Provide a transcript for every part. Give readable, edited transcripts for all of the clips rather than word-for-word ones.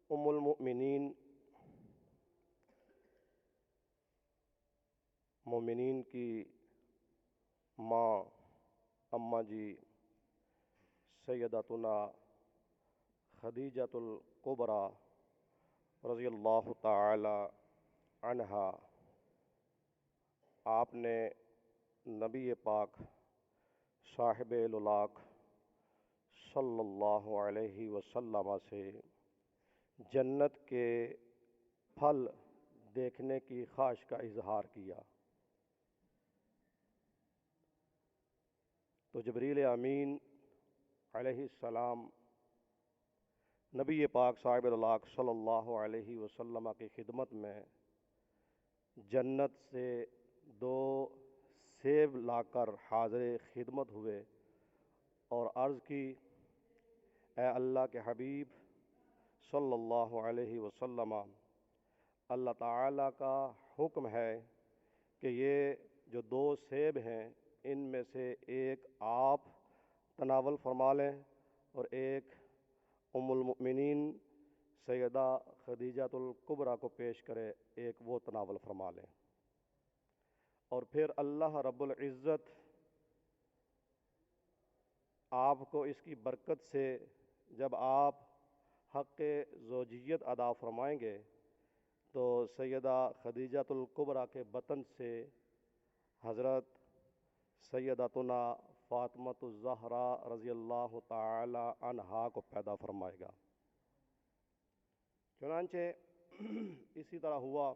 ام المؤمنین مومنین کی ماں اماں جی سیدتنا خدیجۃ الکبریٰ رضی اللہ تعالی عنہا، آپ نے نبی پاک صاحب الولاق صلی اللہ علیہ وسلم سے جنت کے پھل دیکھنے کی خواہش کا اظہار کیا تو جبریل امین علیہ السلام نبی پاک صاحب الولاق صلی اللہ علیہ وسلم کی خدمت میں جنت سے 2 سیب لا کر حاضر خدمت ہوئے اور عرض کی، اے اللہ کے حبیب صلی اللہ علیہ وسلم، اللہ تعالیٰ کا حکم ہے کہ یہ جو 2 سیب ہیں ان میں سے ایک آپ تناول فرما لیں اور ایک ام المؤمنین سیدہ خدیجۃ الکبریٰ کو پیش کرے، ایک وہ تناول فرما لیں۔ اور پھر اللہ رب العزت آپ کو اس کی برکت سے جب آپ حق زوجیت ادا فرمائیں گے تو سیدہ خدیجۃ الکبریٰ کے بطن سے حضرت سیدتنا فاطمۃ الزہراء رضی اللہ تعالی عنہا کو پیدا فرمائے گا۔ چنانچہ اسی طرح ہوا،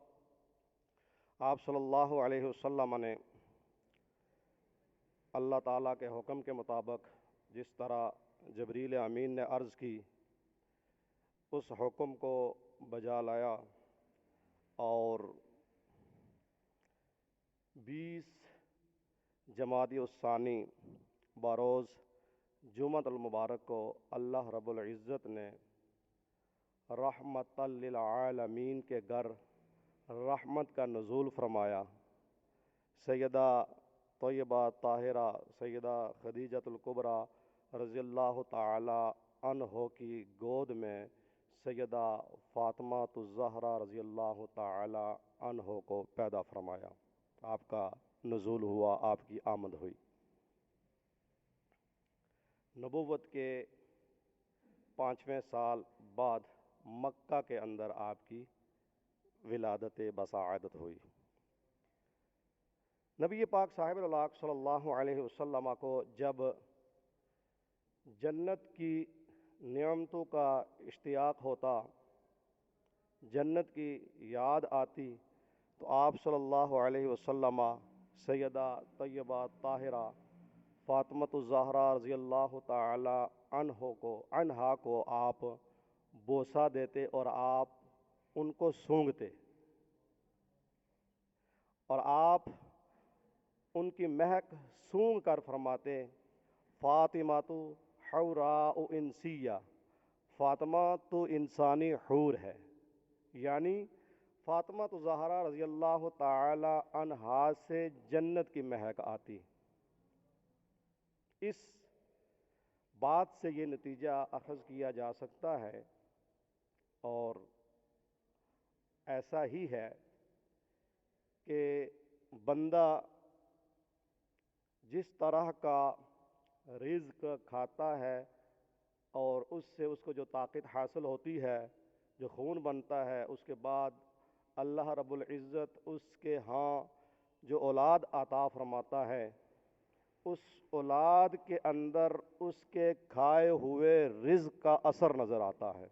آپ صلی اللہ علیہ وسلم نے اللہ تعالیٰ کے حکم کے مطابق جس طرح جبریل امین نے عرض کی اس حکم کو بجا لایا اور 20 جمادی الثانی بروز جمعۃ المبارک کو اللہ رب العزت نے رحمت للعالمین کے گھر رحمت کا نزول فرمایا۔ سیدہ طیبہ طاہرہ سیدہ خدیجۃ الکبریٰ رضی اللہ تعالی عنہ کی گود میں سیدہ فاطمہ الزہراء رضی اللہ تعالی عنہ کو پیدا فرمایا، آپ کا نزول ہوا، آپ کی آمد ہوئی۔ نبوت کے 5ویں سال بعد مکہ کے اندر آپ کی ولادت بسعادت ہوئی۔ نبی پاک صاحب الولاق صلی اللہ علیہ وسلم کو جب جنت کی نعمتوں کا اشتیاق ہوتا، جنت کی یاد آتی تو آپ صلی اللہ علیہ وسلم سیدہ طیبہ طاہرہ فاطمۃ الزہراء رضی اللہ تعالی عنہا کو آپ بوسہ دیتے اور آپ ان کو سونگھتے اور آپ ان کی مہک سونگھ کر فرماتے، فاطمہ تو حوراء انسیہ، فاطمہ تو انسانی حور ہے، یعنی فاطمہ الزہراء رضی اللہ تعالی عنہا سے جنت کی مہک آتی۔ اس بات سے یہ نتیجہ اخذ کیا جا سکتا ہے اور ایسا ہی ہے کہ بندہ جس طرح کا رزق کھاتا ہے اور اس سے اس کو جو طاقت حاصل ہوتی ہے، جو خون بنتا ہے، اس کے بعد اللہ رب العزت اس کے ہاں جو اولاد عطا فرماتا ہے، اس اولاد کے اندر اس کے کھائے ہوئے رزق کا اثر نظر آتا ہے۔